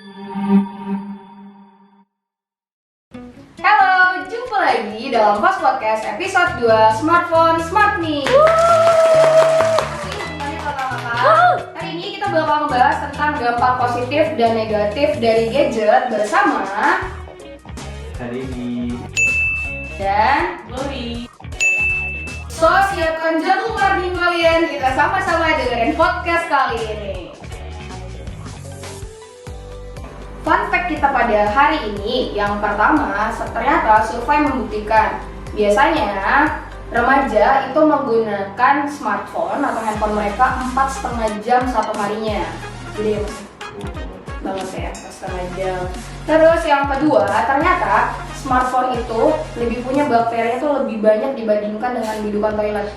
Halo, jumpa lagi dalam Fast Podcast episode 2 Smartphone Smart Me. Hari ini kita bakal membahas tentang dampak positif dan negatif dari gadget bersama Hari dan Glory. So, siapkan jagung learning kalian, kita sama-sama dengerin podcast kali ini. Fun fact kita pada hari ini, yang pertama, ternyata survei membuktikan biasanya remaja itu menggunakan smartphone atau handphone mereka 4,5 jam satu harinya. Jadi banget ya, 4,5 jam. Terus yang kedua, ternyata smartphone itu lebih punya bakteri itu lebih banyak dibandingkan dengan bidukan toilet.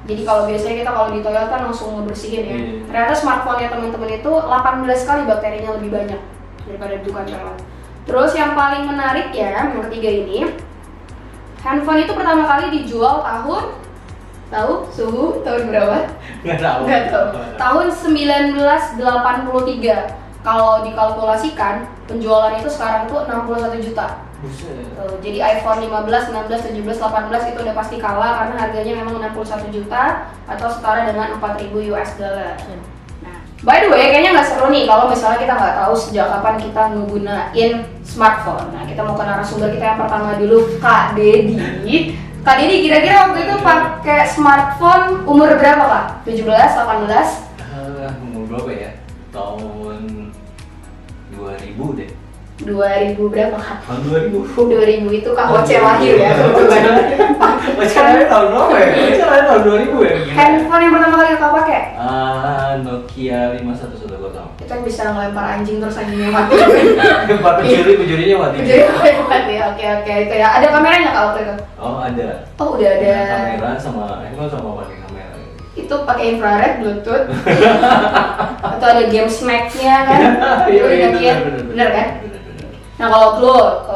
Jadi kalau biasanya kita kalau di toilet kan langsung ngebersihin ya. Ternyata smartphone-nya teman-teman itu 18 kali bakterinya lebih banyak daripada bidukan toilet. Terus yang paling menarik ya, yang ketiga ini, handphone itu pertama kali dijual tahun berapa? Nggak tahu. Tahun 1983. Kalau dikalkulasikan, penjualannya itu sekarang tuh 61 juta. Buset. Jadi iPhone 15, 16, 17, 18 itu udah pasti kalah karena harganya memang 61 juta atau setara dengan 4.000 US dollar. Nah, by the way, kayaknya nggak seru nih kalau misalnya kita nggak tahu sejak kapan kita ngegunain smartphone. Nah, kita mau ke narasumber kita yang pertama dulu, Kak Dedi. Kak Dedi kira-kira waktu itu pakai smartphone umur berapa, Kak? 17, 18? Umur berapa ya? Tahun 2000 deh. 2000 berapa, Kak? Tahun 2000. 2000 itu Kak Oce lahir ya. Oce lahir tahun berapa ya? Oce lahir tahun 2000 ya? Handphone yang pertama kali Kak pakai? Nokia 5110 gue tau. Itu yang bisa ngelempar anjing terus anjingnya mati. Lempar pencurinya mati. Pencuri mati. Oke itu ya. Ada kameranya Kak waktu itu? Oh ada. Oh udah ada. Kamera sama pakai kamera. Itu pakai infrared, bluetooth. Atau ada game snack-nya kan? Iya, bener kan? Nah kalau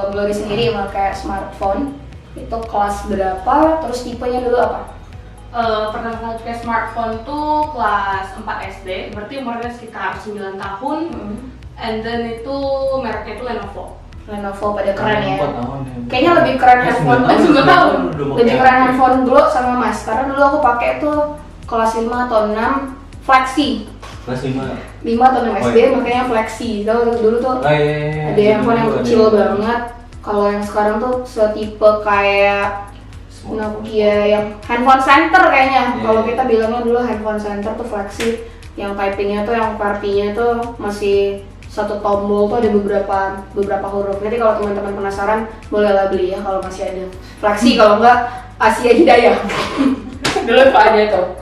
Glory sendiri pakai smartphone itu kelas berapa? Terus tipenya dulu apa? Pertama kali pakai smartphone tuh kelas 4 SD, berarti umurnya sekitar 9 tahun. And then itu mereknya itu Lenovo pada keren ya. 4 tahun ya. Kayaknya lebih keren handphone, 9 tahun. lebih keren handphone dulu sama Mas. Karena dulu aku pakai tuh kelas 5 atau 6 Flexi. Kelas 5. 5 atau 6 SD makanya Flexi. Tahu dulu tuh Iya. ada handphone yang kecil banget. Kalau yang sekarang tuh setipe kayak Nokia yang handphone center kayaknya. Kalau kita bilangnya dulu handphone center tuh Flexi, yang typingnya tuh yang QWERTY-nya tuh masih satu tombol tuh ada beberapa huruf. Jadi kalau teman-teman penasaran bolehlah beli ya kalau masih ada. Flexi kalau enggak Asia Hidayah. Dulu tuh ada tuh.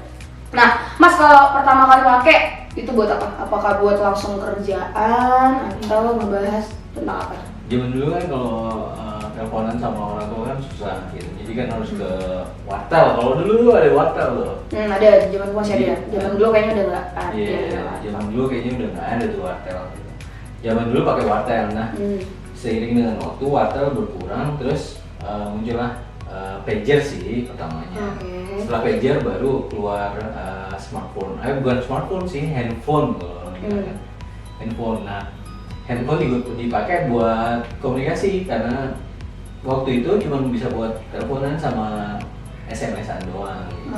Nah, Mas kalau pertama kali pakai itu buat apa? Apakah buat langsung kerjaan atau ngebahas tentang apa? Zaman dulu kan kalau teleponan sama orang tua kan susah gitu. Jadi kan harus ke wartel. Kalau dulu ada wartel loh. Ada, zaman gua masih ada. Zaman dulu kayaknya udah nggak ada. Iya, zaman dulu kayaknya udah nggak ada tuh wartel. Zaman dulu pakai wartel. Nah, seiring dengan waktu wartel berkurang, terus muncullah pager sih pertamanya. Setelah pager baru keluar smartphone. Bukan smartphone sih, handphone kalau orang bilang kan. Handphone. Nah, handphone dipakai buat komunikasi karena waktu itu cuma bisa buat teleponan sama SMS-an doang gitu.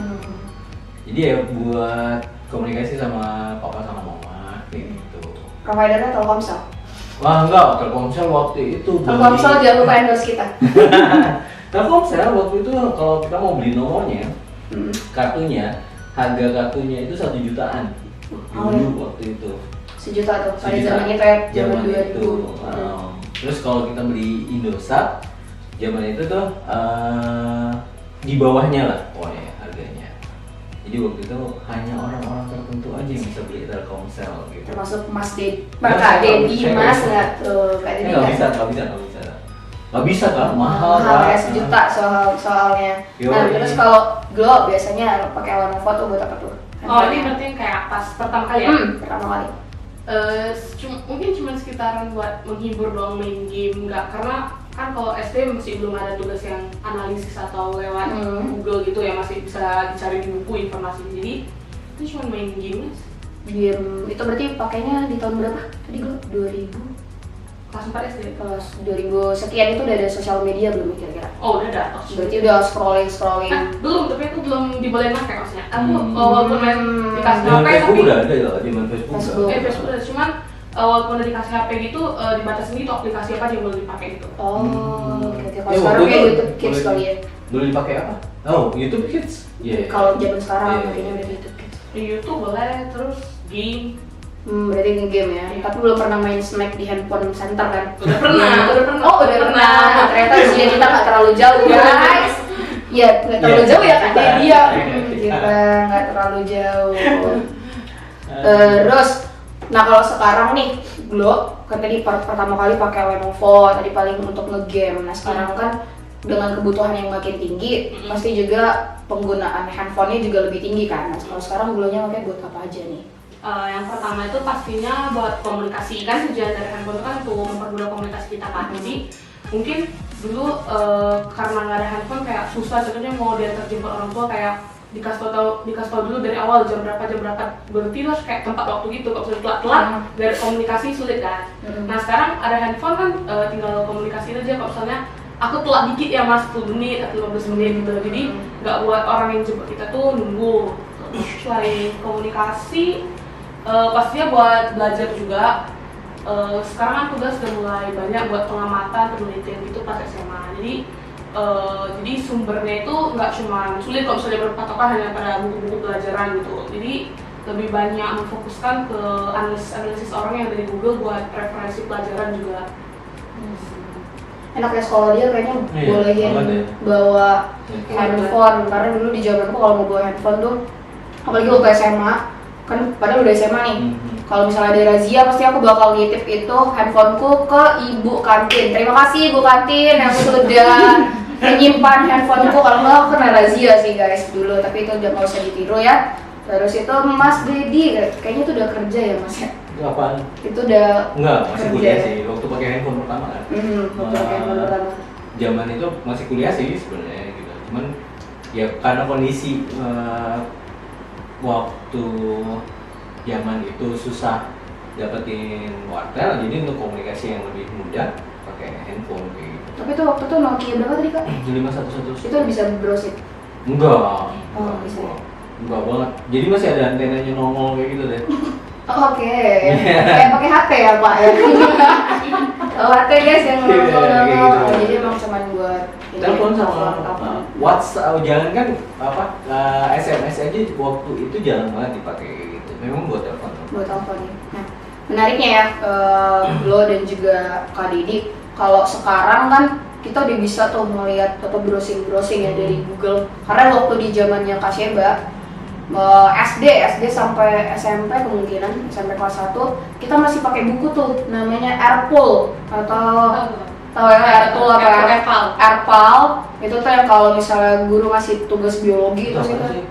Jadi ya buat komunikasi sama papa sama mama gitu. Providernya Telkomsel. Wah enggak, Telkomsel waktu itu Telkomsel jangan lupa endorse kita. Telkomsel waktu itu kalau kita mau beli nomornya, kartunya, harga kartunya itu 1 jutaan dulu waktu itu. 1 juta tuh, pada zaman itu ya, zaman 2000. Terus kalau kita beli Indosat, zaman itu tuh di bawahnya lah pokoknya harganya. Jadi waktu itu hanya orang-orang tertentu aja yang bisa beli Telkomsel gitu. Termasuk Mas Dedi, Kak Dedi, Mas nggak tuh, Kak Dedi Nggak bisa kan, mahal ya, 1 juta soalnya. Nah terus kalau Glo biasanya pakai Lenovo tuh buat apa tuh? Oh ini berarti yang kayak pas pertama kali ya? Pertama kali. Mungkin cuma sekitaran buat menghibur doang, main game, nggak, karena kan kalau SD masih belum ada tugas yang analisis atau lewat Google gitu ya, masih bisa dicari di buku informasi. Jadi itu cuma main game. Game itu berarti pakainya di tahun berapa? Tadi gue 2000 kelas 4 SD. Kelas 2000 sekian itu udah ada sosial media belum kira-kira? Oh udah ada. Berarti udah scrolling. Belum, tapi aku belum dibolehin pakai maksudnya. Aku walaupun main dikasih Zaman HP Facebook tapi udah ada ya, zaman Facebook Facebook. udah. Facebook udah, cuman walaupun udah dikasih HP gitu dibatasin gitu aplikasi apa aja yang boleh dipakai gitu. Oh, oke. Kalau Ya, sekarang waktu kayak itu YouTube Kids boleh- kali ya. Dulu dipakai apa? Oh, YouTube Kids. Iya. Kalau zaman sekarang Iya, makanya iya. udah YouTube Kids. Di YouTube boleh, terus game. Berarti nge-game ya. Iya. Tapi belum pernah main Smack di handphone center kan? Udah pernah. Oh, udah pernah. Ternyata usia kita nggak terlalu jauh, guys. Iya, nggak terlalu Iya, jauh ya kan? kita- Dia kita- kita nggak terlalu jauh. Terus, nah kalau sekarang nih, Glo, kan tadi pertama kali pakai Lenovo, tadi paling untuk nge-game. Nah sekarang kan dengan kebutuhan yang makin tinggi, pasti juga penggunaan handphonenya juga lebih tinggi kan. Nah kalau sekarang Glo-nya pakai buat apa aja nih? Yang pertama itu pastinya buat komunikasi, kan tujuan dari handphone itu kan untuk mempermudah komunikasi kita kan. Jadi mungkin dulu karena nggak ada handphone kayak susah, contohnya mau diantar jemput orang tua kayak dikasih tau dulu dari awal jam berapa berarti harus kayak tempat waktu gitu. Kalau sudah telat dari komunikasi sulit kan. Nah sekarang ada handphone kan tinggal komunikasi aja. Kalau misalnya aku telat dikit ya mas 10 menit atau 15 menit gitu, jadi nggak buat orang yang jemput kita tuh nunggu. Selain komunikasi pastinya buat belajar juga. Sekarang kan tugas udah mulai banyak buat pengamatan, penelitian gitu pas SMA. Jadi sumbernya itu nggak cuma sulit kalau misalnya berpatokan hanya pada buku-buku pelajaran gitu. Jadi lebih banyak memfokuskan ke analisis orang yang dari Google buat referensi pelajaran juga. Enaknya sekolah dia kayaknya Iya, bolehin banget ya. bawa handphone, karena dulu di zaman aku kalau mau bawa handphone tuh, apalagi waktu SMA, kan padahal udah SMA nih. Kalau misalnya ada razia, pasti aku bakal nitip itu handphoneku ke ibu kantin. Terima kasih ibu kantin yang sudah menyimpan handphoneku. Kalau nggak aku kena razia sih guys dulu, tapi itu udah nggak usah ditiru ya. Terus itu Mas Dedi, kayaknya itu udah kerja ya Mas ya? Itu apaan? Itu udah Enggak, masih kerja kuliah ya? sih. Waktu pakai handphone pertama kan. Waktu pakai handphone pertama. Zaman itu masih kuliah sih sebenarnya gitu. Cuman ya karena kondisi waktu zaman itu susah dapetin wartel, jadi untuk komunikasi yang lebih mudah pakai handphone kayak gitu. Tapi itu waktu itu Nokia berapa tadi kak? 5111. Itu bisa browsing. Enggak. Oh, bisa ya? Enggak banget. Jadi masih ada antenanya nongol kayak gitu deh. Oh, oke. Kayak pakai HP ya pak ya? Oh, HP guys yang Iya, kayak nongol. gitu. Jadi emang cuma buat ini, Telepon sama telepon. WhatsApp, jangan kan apa SMS aja waktu itu jarang banget dipakai kayak gitu. Memang buat telepon. Buat telepon ya. Nah, menariknya ya, lo dan juga Kak Didi, kalau sekarang kan kita udah bisa tuh melihat atau browsing ya dari Google. Karena waktu di zamannya Kak Sheba, SD sampai SMP kemungkinan SMP kelas 1 kita masih pakai buku tuh namanya Airpool atau tahu ya Airpool apa Airpal itu tuh yang kalau misalnya guru ngasih tugas biologi itu sih Apa kan. sih?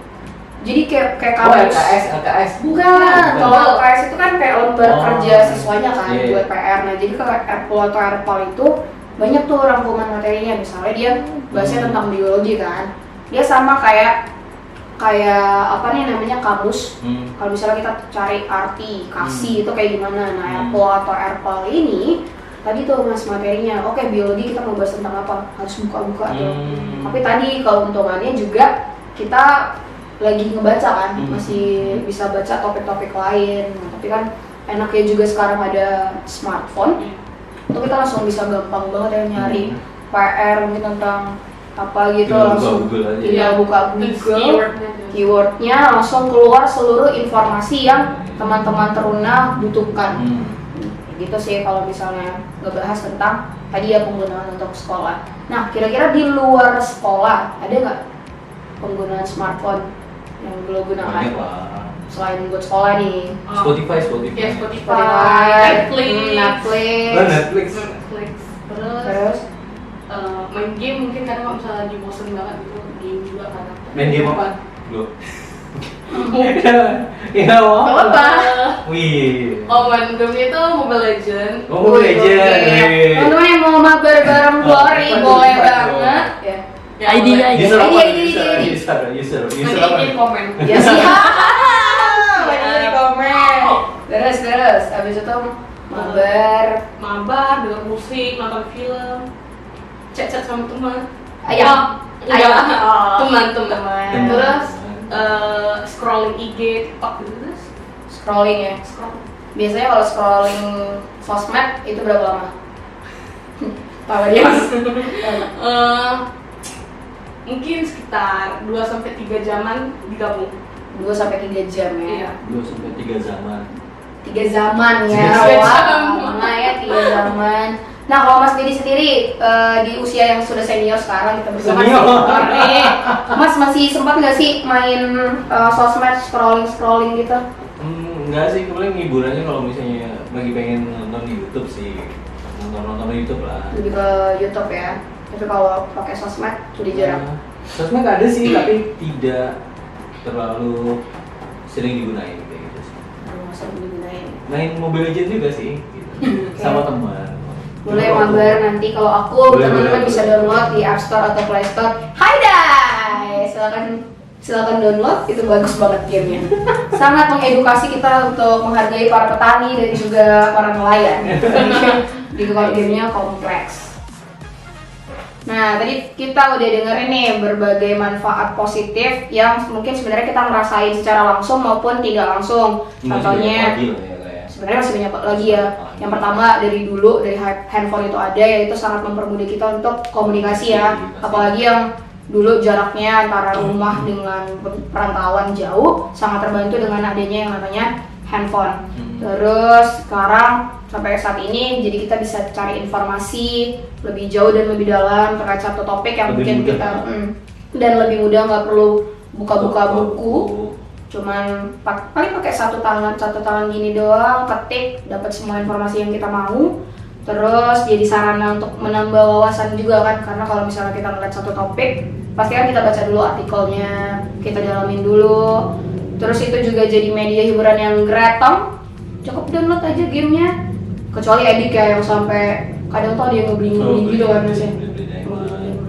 Jadi kayak Oh, kamus. LKS. Bukan, kalau LKS itu kan kayak lembar Oh. kerja siswanya kan Iya. buat PR. Nah jadi kalau Airpool atau Airpal itu banyak tuh rangkuman materinya. Misalnya dia bahasnya tentang biologi kan. Dia sama kayak apa nih namanya kamus. Kalau misalnya kita cari arti kasih itu kayak gimana. Nah Airpool atau Airpal ini tadi tuh mas materinya. Oke biologi kita mau bahas tentang apa? Harus buka-buka tuh. Tapi tadi keuntungannya juga kita lagi ngebaca kan, masih bisa baca topik-topik lain. Nah, tapi kan enaknya juga sekarang ada smartphone, itu kita langsung bisa gampang banget ya nyari PR mungkin tentang apa gitu, langsung tinggal buka Google, keywordnya langsung keluar seluruh informasi yang teman-teman teruna butuhkan. Gitu sih kalau misalnya ngebahas tentang tadi ya penggunaan untuk sekolah. Nah kira-kira di luar sekolah ada nggak penggunaan smartphone yang belum gunakan Banyak lah. selain buat sekolah nih? Spotify. Ya Spotify, Netflix. Terus main game mungkin kadang kalau misalnya lagi bosen banget gitu, game juga kadang. Main game apa? Lo. Ya, Apa? Wih. Oh, main game itu Mobile Legend. Mobile Legend. Teman-teman yang mau mabar bareng Glory boleh banget ya. ID. User apa? ID. User Nanti apa? di komen. Ya sih. Banyak di komen. Terus abis itu mabar, denger musik, nonton film, chat sama teman. Ayo. Teman. Teman. Terus scrolling IG, TikTok gitu terus. Scrolling ya. Biasanya kalau scrolling sosmed itu berapa lama? Tahu dia? Mungkin sekitar 2-3 jaman digabung. 2-3 jam ya. Iya. 2-3 zaman. 3 zaman ya. Tiga Wah, jam. lama ya 3 zaman. Nah, kalau Mas Dedi sendiri di usia yang sudah senior sekarang kita bersama Senior. nih, Mas masih sempat nggak sih main sosmed scrolling gitu? Enggak sih, kemudian hiburannya kalau misalnya lagi pengen nonton di YouTube sih, nonton YouTube lah. Lebih ke YouTube ya. Tapi kalau pakai sosmed sudah jarang. Sosmed ada sih, tapi tidak terlalu sering digunain kayak gitu sih. Masa digunain. Main Mobile Legends juga sih, gitu. Sama teman. Boleh mabar nanti kalau aku teman-teman bisa download di App Store atau Play Store. Hai guys, silakan download, itu bagus banget gamenya. Sangat mengedukasi kita untuk menghargai para petani dan juga para nelayan. Di gamenya kompleks. Nah, tadi kita udah dengerin nih berbagai manfaat positif yang mungkin sebenarnya kita ngerasain secara langsung maupun tidak langsung. Contohnya sebenarnya masih banyak lagi ya. Yang pertama dari dulu dari handphone itu ada, yaitu sangat mempermudah kita untuk komunikasi ya. Apalagi yang dulu jaraknya antara rumah dengan perantauan jauh sangat terbantu dengan adanya yang namanya handphone. Terus sekarang sampai saat ini jadi kita bisa cari informasi lebih jauh dan lebih dalam terkait satu topik yang lebih mungkin mudah, kita dan lebih mudah, nggak perlu buka-buka buku. Cuman paling pakai satu tangan gini doang, ketik, dapat semua informasi yang kita mau. Terus jadi sarana untuk menambah wawasan juga kan, karena kalau misalnya kita ngeliat satu topik, pasti kan kita baca dulu artikelnya, kita dalamin dulu. Terus itu juga jadi media hiburan yang gratong, cukup download aja gamenya. Kecuali edik ya yang sampai kadang tuh ada yang ngebeli gitu kan mas ya.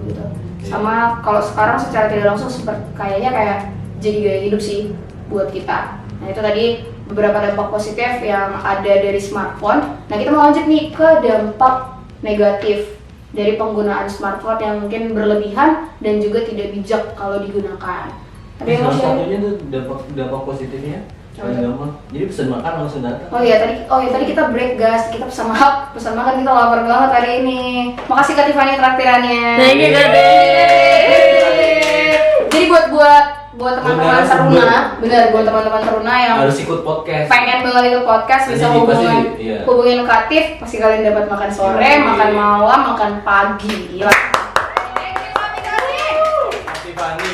Gitu. Sama kalau sekarang secara tidak langsung kayaknya kayak jadi gaya hidup sih buat kita. Nah itu tadi beberapa dampak positif yang ada dari smartphone. Nah kita mau lanjut nih ke dampak negatif dari penggunaan smartphone yang mungkin berlebihan dan juga tidak bijak kalau digunakan. Ada yang mau salah share? satunya tuh dampak positifnya paling gampang. Jadi pesan makan langsung datang. Oh iya tadi kita break guys, kita pesan makan kita lapar banget hari ini. Makasih Kak Tiffany traktirannya. Thank you, Kak Jadi buat teman-teman teruna, bener buat teman-teman teruna yang harus ikut podcast. pengen banget ikut podcast bisa Jadi hubungin Kak Tif, pasti kalian dapat makan sore, Iya. makan malam, makan pagi. Gila. Tiffany.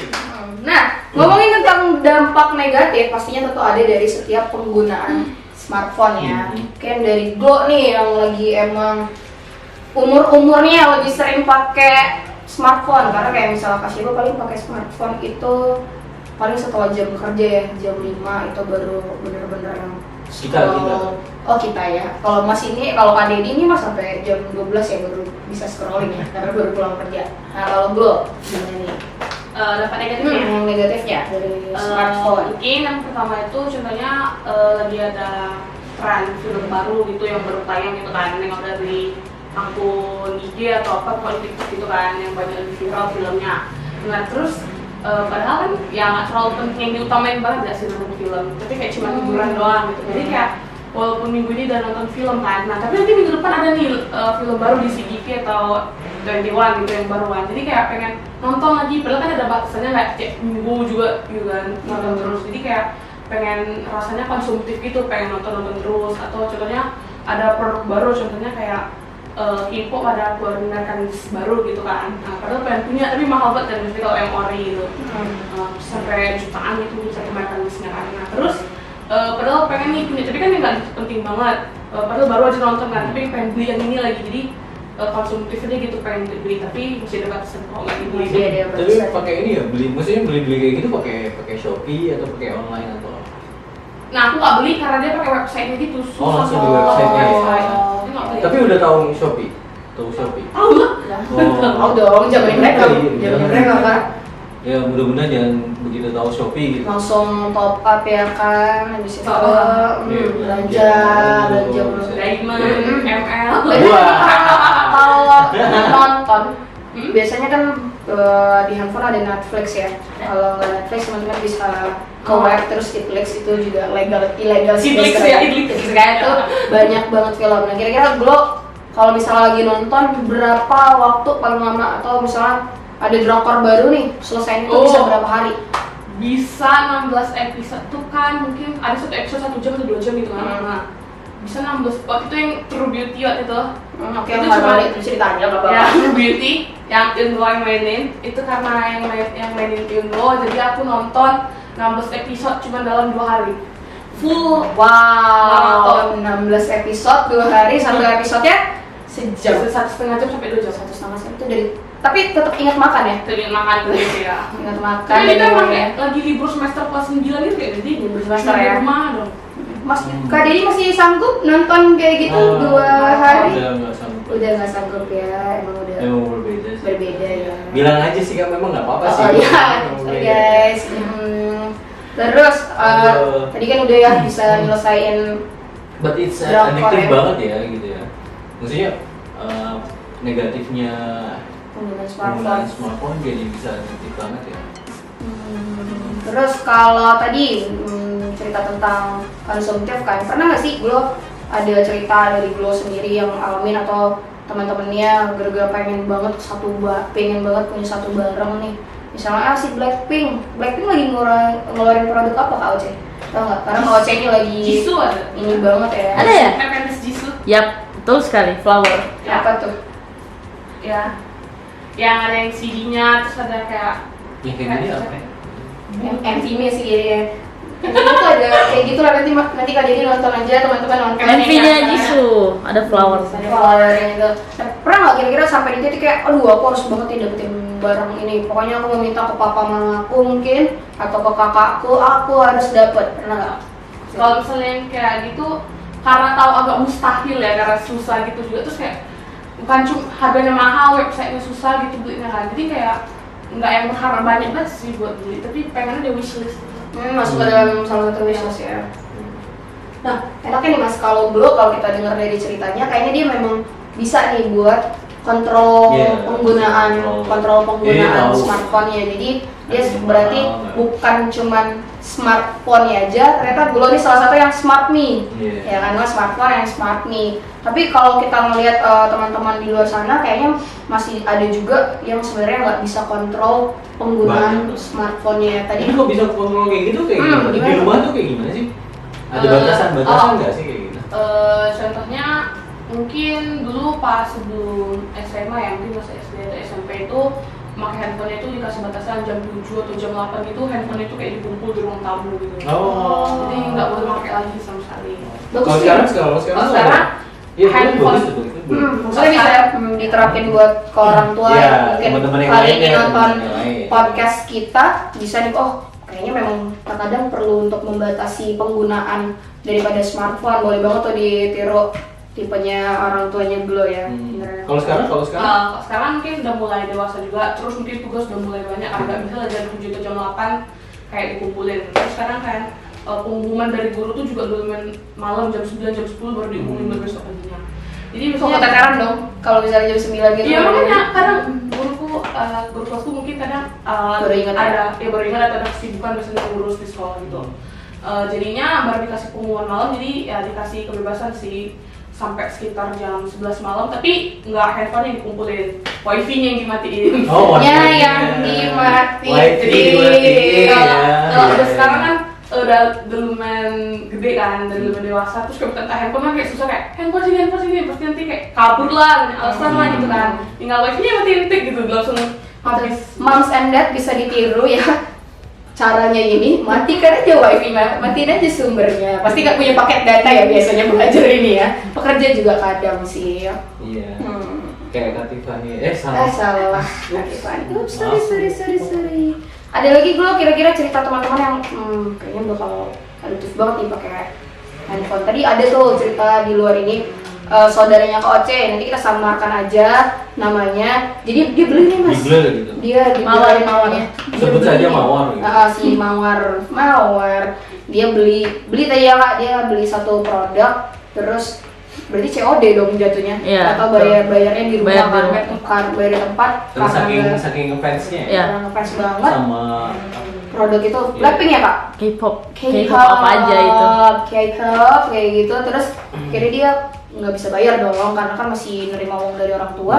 Nah, ngomongin tentang dampak negatif, pastinya tentu ada dari setiap penggunaan smartphone ya. Kayak dari Glo nih yang lagi emang umurnya lebih sering pakai smartphone, karena kayak misalnya Kak Shiba paling pakai smartphone itu paling setelah jam kerja ya, jam 5 itu baru bener-bener yang Kita. Oh kita ya. Kalau Mas ini, kalau Kak Dedi ini Mas sampai jam 12 ya baru bisa scrolling ya, karena baru pulang kerja. Nah kalau Glo gimana nih? Dampak negatifnya? Yang negatifnya dari smartphone. Mungkin yang pertama itu contohnya lagi ada tren film baru gitu yang baru tayang gitu kan, yang dari akun IG atau apa politik gitu kan, yang banyak lebih viral filmnya. Nah terus padahal kan ya nggak terlalu penting yang diutamain banget gak sih nonton film, tapi kayak cuma hiburan doang gitu. Jadi kayak walaupun minggu ini udah nonton film kan, nah tapi nanti minggu depan ada nih film baru di CGV atau 21 gitu yang baruan. Jadi kayak pengen nonton lagi, padahal kan ada batasannya nggak kayak minggu juga gitu kan nonton terus. Jadi kayak pengen rasanya konsumtif gitu, pengen nonton terus. Atau contohnya ada produk baru, contohnya kayak Kimpo pada keluarin merchandise baru gitu kan. Nah, padahal pengen punya tapi mahal banget dan mesti kalau yang ori gitu. Sampai jutaan gitu satu merchandise-nya kan. Nah, terus padahal pengen nih punya, tapi kan yang nggak penting banget. Padahal baru aja nonton kan, tapi pengen beli yang ini lagi. Jadi konsumtif aja gitu, pengen beli tapi masih ada batasan kalau nggak dibeli. Tapi pakai ini ya, maksudnya beli kayak gitu pakai Shopee atau pakai online atau? Nah, aku nggak beli karena dia pakai website gitu. Oh, langsung di website-nya. Tapi udah tahu Shopee? Tahu Shopee? Tahu lah. Tahu dong, zaman mereka kan. Ya mudah-mudahan begitu tahu Shopee gitu. Langsung top up ya kan, habis itu belanja Diamond, ML. Kalau nonton biasanya kan di handphone ada Netflix ya. Kalau nggak Netflix teman-teman bisa ke web terus Netflix itu juga ilegal sih. Netflix ya, Netflix kayak itu banyak banget film. Nah kira-kira Glo kalau misalnya lagi nonton berapa waktu paling lama, atau misalnya ada drakor baru nih selesai itu bisa berapa hari? Bisa 16 episode tuh kan, mungkin ada satu episode 1 jam atau 2 jam gitu kan. Nah, bisa 16. Waktu itu yang True Beauty waktu itu. Oke, itu cuma itu ceritanya nggak apa-apa. Ya, True Beauty yang Eunwoo yang mainin itu karena yang mainin Eunwoo, jadi aku nonton 16 episode cuma dalam 2 hari. Full Wow, 16 episode 2 hari, satu episodenya sejam. 1,5 jam sampai 2 jam. 1,5 jam itu dari, tapi tetap ingat makan ya? Jadi makan gitu ya. Ingat makan. Kan kita emang ya. kayak lagi libur semester kelas 9 gitu kayak jadi Libur semester ya. di rumah dong. Mas, Kak Dedi masih sanggup nonton kayak gitu 2 hari? Udah nggak sanggup. Udah nggak sanggup ya, emang udah Emang berbeda sih. berbeda ya. Bilang aja sih kan memang nggak apa-apa sih. Oh iya, sorry guys. Terus tadi kan udah ya bisa nyelesain. But it's Drakor addictive ya. banget ya gitu ya. Maksudnya negatifnya Penggunaan penggunaan smartphone jadi bisa addictive banget ya. Terus kalau tadi cerita tentang konsumtif kan, pernah nggak sih Glo ada cerita dari Glo sendiri yang alamin atau teman-temannya gara-gara pengen banget punya satu barang nih, misalnya si Blackpink lagi ngeluarin produk apa Kak Oce? Tahu nggak? Karena Kak Oce ini lagi Jisoo ada. ini banget ya. Ada ya? FNS Jisoo. Yap, betul sekali, flower. Ya. Apa tuh? Ya. Yang ada yang CD-nya, terus ada kayak Yang kayak gini apa? MV-nya sih ya. MV itu ada kayak gitu lah, nanti Kak Dedi nonton aja, teman-teman nonton. MV-nya Jisoo, ada flower. Ada flowernya itu. Nah, pernah nggak kira-kira sampai di titik kayak, aduh aku harus banget nih dapetin barang ini. Pokoknya aku mau minta ke papa mamaku mungkin atau ke kakakku, aku harus dapet. Pernah nggak? kalau misalnya yang kayak gitu karena tahu agak mustahil ya, karena susah gitu juga, terus kayak bukan cuma harganya mahal, websitenya susah gitu belinya kan, jadi kayak nggak yang berharap banyak banget sih buat beli, tapi pengennya ada wishlist gitu. Masuk ke dalam salah satu wishlist ya. Nah, enaknya nih Mas, kalau kita dengar dari ceritanya, kayaknya dia memang bisa nih buat kontrol penggunaan smartphone ya. Jadi dia berarti bukan cuman smartphone aja, ternyata Glo ini salah satu yang smart me. Ya kan, Mas, smartphone yang smart me. Tapi kalau kita ngelihat teman-teman di luar sana, kayaknya masih ada juga yang sebenarnya nggak bisa kontrol penggunaan smartphone-nya. Tadi kok bisa kontrol kayak gitu kayak gimana? Di rumah tuh kayak gimana sih? Ada batasan nggak sih kayak gitu? Contohnya mungkin dulu pas sebelum SMA ya, mungkin masa SD atau SMP itu pakai handphonenya itu dikasih batasan jam 7 atau jam 8 gitu, handphone itu kayak dikumpul di ruang tamu gitu. Jadi nggak boleh pakai lagi sama sekali. Kalau sekarang Iya, handphone maksudnya bisa diterapin buat ke orang tua yang mungkin kali ini nonton podcast kita, bisa nih, oh kayaknya memang terkadang perlu untuk membatasi penggunaan daripada smartphone. Boleh banget tuh ditiru tipenya orang tuanya Glo ya. Kalau sekarang mungkin udah mulai dewasa juga, terus mungkin tugas udah mulai banyak, agak bisa jam 7 atau jam 8 kayak dikumpulin. Terus sekarang kan pengumuman dari guru tuh juga duluan malam jam 9, jam 10 baru diumumin buat besok paginya. Jadi misalnya keteteran dong kalau misalnya jam 9 gitu. Iya, makanya kadang guru kelasku mungkin kadang baru ingat ada kesibukan biasanya ngurus di sekolah gitu. Jadinya baru dikasih pengumuman malam, jadi ya dikasih kebebasan sih sampai sekitar jam 11 malam, tapi nggak handphone yang dikumpulin, wifi-nya yang dimatiin. Yang dimatiin. Jadi kalau udah sekarang kan udah lumayan gede kan, udah lumayan dewasa, terus kalau tentang handphone kan kayak susah, kayak handphone sini, pasti nanti kayak kabur lah, alasan lah gitu kan, tinggal wifi-nya matiin gitu, langsung habis. Moms and dad bisa ditiru ya. Caranya ini, matikan aja wifi, matiin aja sumbernya. Pasti nggak punya paket data ya biasanya belajar ini ya. Pekerja juga kadang sih. Iya. Kayak Kak Tiffany. Salah. Kak Tiffany. Sorry. Ada lagi Glo kira-kira cerita teman-teman yang kayaknya bakal adiktif banget nih pakai handphone. Tadi ada tuh cerita di luar ini saudaranya Kak Oce, nanti kita samarkan aja namanya. Jadi dia beli nih mas. Di-blur gitu. Dia Mawar, namanya. Sebut saja Mawar gitu. Si Mawar. Dia beli tadi ya Kak, dia beli satu produk, terus berarti COD dong jatuhnya. Iya, Atau bayarnya di rumah Bayar di kan, bayar di tempat. Terus karena saking ngefansnya ya. Iya. karena ngefans banget. Sama Produk itu Blackpink ya Kak? K-pop apa aja itu. K-pop kayak gitu, terus akhirnya dia nggak bisa bayar dong karena kan masih nerima uang dari orang tua.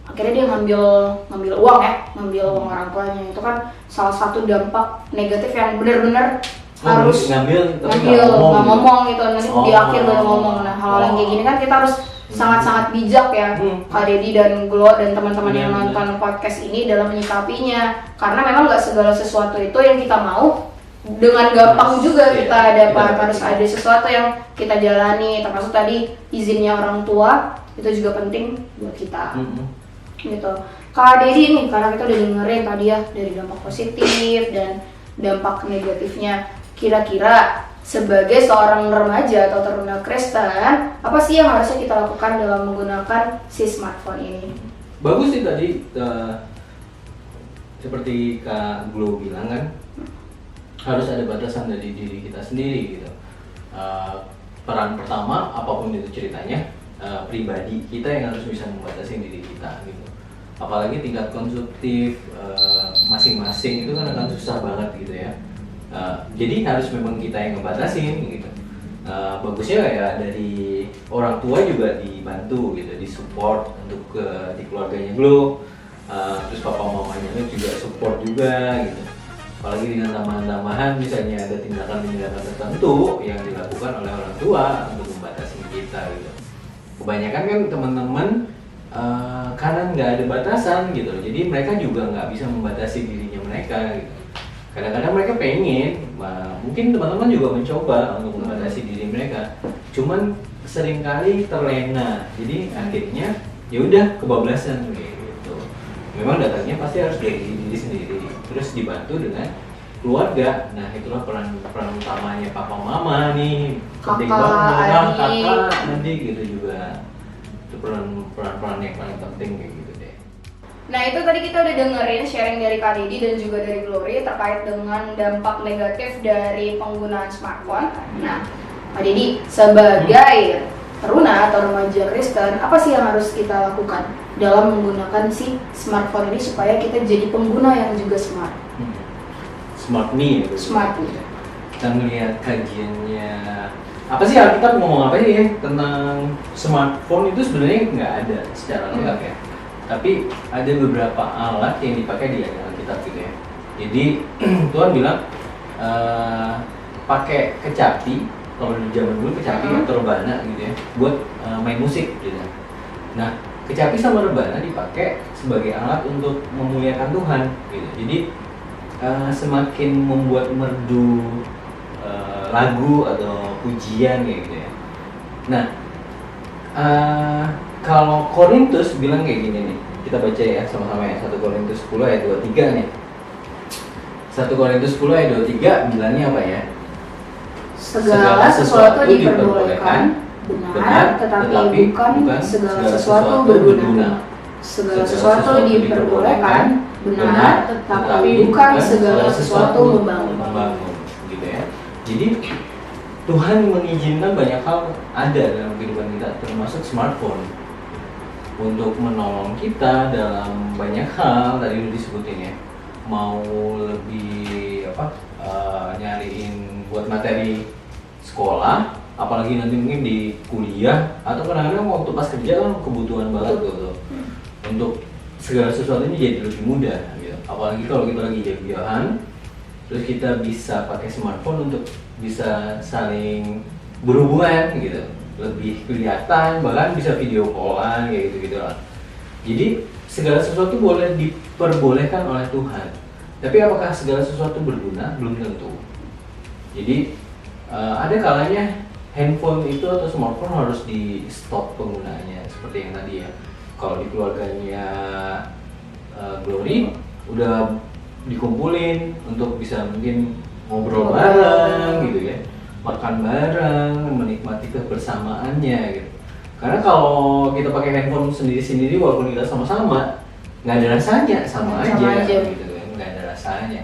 Akhirnya dia ngambil uang ya, ngambil uang orang tuanya. Itu kan salah satu dampak negatif yang benar-benar harus ngambil nggak ngomong gitu, nanti di akhir baru ngomong. Nah hal-hal yang kayak gini kan kita harus sangat-sangat bijak ya, Kak Dedi dan Glo dan teman-teman yang nonton podcast ini dalam menyikapinya, karena memang nggak segala sesuatu itu yang kita mau dengan gampang juga kita dapat. Harus ada sesuatu yang kita jalani, termasuk tadi izinnya orang tua itu juga penting buat kita. Gitu. Kak Dedi nih, karena kita udah dengerin tadi ya dari dampak positif dan dampak negatifnya, kira-kira sebagai seorang remaja atau taruna Kristen, apa sih yang harusnya kita lakukan dalam menggunakan si smartphone ini? Bagus sih tadi, seperti Kak Glo bilang kan, harus ada batasan dari diri kita sendiri gitu. Peran pertama, apapun itu ceritanya, pribadi kita yang harus bisa membatasi diri kita gitu. Apalagi tingkat konsumtif masing-masing itu kan akan susah banget gitu ya. Jadi harus memang kita yang ngebatasin gitu. Bagusnya kayak dari orang tua juga dibantu gitu, disupport untuk di keluarganya Glo. Terus papa mamanya juga support juga gitu. Apalagi dengan tambahan-tambahan misalnya ada tindakan-tindakan tertentu yang dilakukan oleh orang tua untuk membatasi kita gitu. Kebanyakan kan teman-teman karena nggak ada batasan gitu, jadi mereka juga nggak bisa membatasi dirinya mereka gitu. Kadang-kadang mereka pengen, mungkin teman-teman juga mencoba untuk membatasi diri mereka, cuman seringkali terlena, jadi akhirnya ya udah kebablasan gitu. Memang datangnya pasti harus dari diri sendiri, terus dibantu dengan keluarga. Nah itulah peran utamanya papa mama nih, penting banget, kakak nanti gitu juga. Itu peran yang paling penting kayak gitu deh. Nah itu tadi kita udah dengerin sharing dari Kak Dedi dan juga dari Glory terkait dengan dampak negatif dari penggunaan smartphone. Nah Kak Dedi, sebagai taruna atau remaja Kristen, apa sih yang harus kita lakukan dalam menggunakan si smartphone ini supaya kita jadi pengguna yang juga smart? Smart nih gitu. Smart nih. Kita melihat kajiannya, apa sih Alkitab ngomong apa sih ya tentang smartphone itu sebenarnya nggak ada secara lengkap ya. Tapi ada beberapa alat yang dipakai di Alkitab gitu ya. Jadi Tuhan bilang pakai kecapi, kalau di zaman dulu kecapi atau rebana gitu ya, buat main musik gitu. Nah kecapi sama rebana dipakai sebagai alat untuk memuliakan Tuhan gitu. Jadi semakin membuat merdu lagu atau pujian kayak gitu ya. Nah kalau Korintus bilang kayak gini nih, kita baca ya sama-sama ya, 1 Korintus 10 ayat 23 nih. 1 Korintus 10 ayat 23 bilangnya apa ya? Segala sesuatu diperbolehkan, benar, tetapi bukan segala sesuatu berguna. Segala sesuatu diperbolehkan, benar, tetapi bukan segala sesuatu membangun. Gitu ya. Jadi Tuhan mengizinkan banyak hal ada dalam kehidupan kita, termasuk smartphone, untuk menolong kita dalam banyak hal. Tadi udah disebutin ya, mau lebih nyariin buat materi sekolah, apalagi nanti mungkin di kuliah, atau kadang-kadang waktu pas kerja kan kebutuhan banget gitu. Untuk segala sesuatunya jadi lebih mudah gitu. Apalagi kalau kita lagi jauh-jauhan, terus kita bisa pakai smartphone untuk bisa saling berhubungan gitu, lebih kelihatan, bahkan bisa video callan kayak gitu lah. Jadi segala sesuatu boleh diperbolehkan oleh Tuhan, tapi apakah segala sesuatu berguna? Belum tentu. Jadi ada kalanya handphone itu atau smartphone harus di stop penggunaannya, seperti yang tadi ya. Kalau di keluarganya Glory udah dikumpulin untuk bisa mungkin ngobrol bareng gitu ya, makan bareng, menikmati kebersamaannya gitu. Karena kalau kita pakai handphone sendiri-sendiri walaupun kita sama-sama, nggak ada rasanya, sama aja gitu kan, nggak ada rasanya.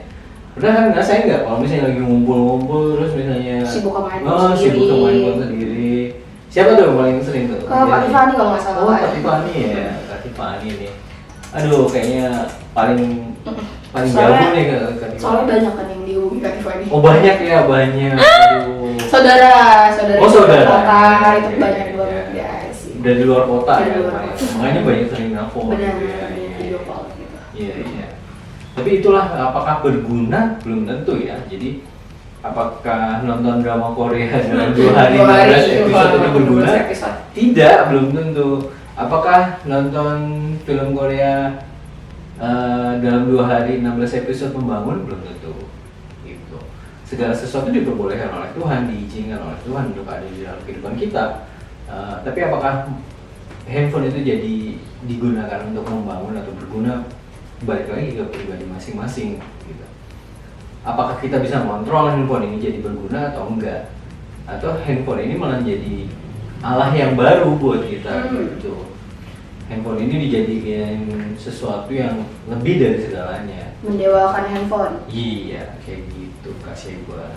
Pernah kan ngerasain nggak kalau misalnya lagi ngumpul-ngumpul terus misalnya sibuk sama sibuk sama handphone sendiri. Siapa tuh yang paling sering tuh? Kak Tiffany kalau nggak salah. Oh, Kak Tiffany ya, Kak Tiffany nih. Aduh, kayaknya paling jauh nih Kak Tiffany. Soalnya banyak kan yang dihubungi Kak Tiffany. Oh banyak ya, banyak. Aduh. Saudara Oh, saudara. kota itu Iya, banyak iya, banget iya. guys. Dari luar kota Dari ya, luar banyak. kota. Makanya banyak sering nelfon. Benar, Iya, iya. video call gitu. Iya, iya. Tapi itulah apakah berguna? Belum tentu ya. Jadi apakah nonton drama Korea dalam 2 hari 16 episode itu berguna? Tidak, belum tentu. Apakah nonton film Korea dalam 2 hari 16 episode membangun? Belum tentu. Gitu. Segala sesuatu diperbolehkan oleh Tuhan, diizinkan oleh Tuhan untuk ada di dalam kehidupan kita. Tapi apakah handphone itu jadi digunakan untuk membangun atau berguna? Balik lagi ke pribadi masing-masing gitu. Apakah kita bisa mengontrol handphone ini jadi berguna atau enggak? Atau handphone ini malah jadi Allah yang baru buat kita gitu. Handphone ini dijadikan sesuatu yang lebih dari segalanya. Mendewakan handphone. Iya, kayak gitu Kak Sheba.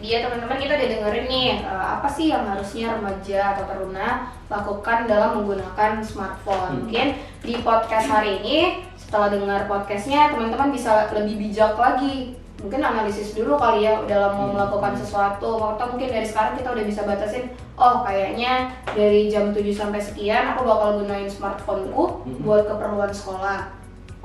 Jadi ya teman-teman, kita udah dengerin nih apa sih yang harusnya remaja atau taruna lakukan dalam menggunakan smartphone. Mungkin di podcast hari ini setelah dengar podcastnya teman-teman bisa lebih bijak lagi. Mungkin analisis dulu kali ya dalam mau melakukan sesuatu. Atau mungkin dari sekarang kita udah bisa batasin, oh kayaknya dari jam 7 sampai sekian aku bakal gunain smartphoneku buat keperluan sekolah.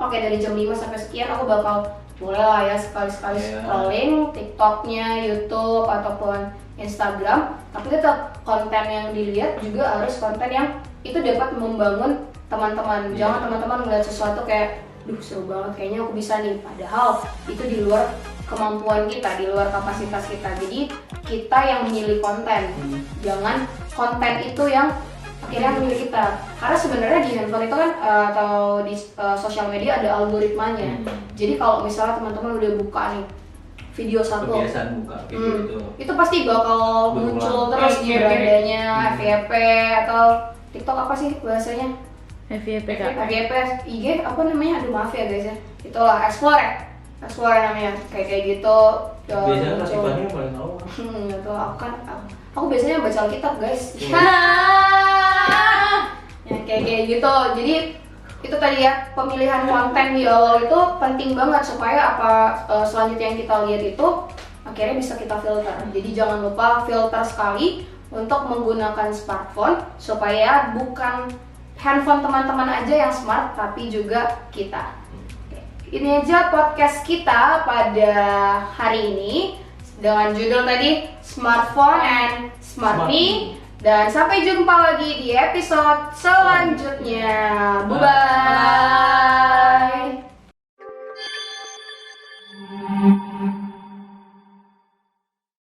Oke, dari jam 5 sampai sekian aku bakal boleh lah ya sekali-sekali scrolling TikToknya, YouTube ataupun Instagram. Tapi tetap konten yang dilihat juga harus konten yang itu dapat membangun teman-teman. Jangan teman-teman melihat sesuatu kayak, duh seru banget kayaknya aku bisa nih. Padahal itu di luar kemampuan kita, di luar kapasitas kita. Jadi kita yang memilih konten. Jangan konten itu yang akhirnya memilih kita. Karena sebenarnya di handphone itu kan atau di sosial media ada algoritmanya. Jadi kalau misalnya teman-teman udah buka nih video satu, kebiasaan buka gitu. itu pasti bakal muncul terus di beradanya FYP atau TikTok apa sih bahasanya? FYP Kak. FYP, IG apa namanya? Aduh maaf ya guys ya. Itulah Explore namanya. Kayak gitu. Biasanya Kak Tiffany yang paling tahu. Itu aku biasanya baca Alkitab guys. Ya kayak gitu. Jadi itu tadi ya, pemilihan konten di awal itu penting banget supaya apa selanjutnya yang kita lihat itu akhirnya bisa kita filter. Jadi jangan lupa filter sekali untuk menggunakan smartphone supaya bukan handphone teman-teman aja yang smart tapi juga kita. Ini aja podcast kita pada hari ini dengan judul tadi Smartphone and Smart Me. Dan sampai jumpa lagi di episode selanjutnya. Bye-bye.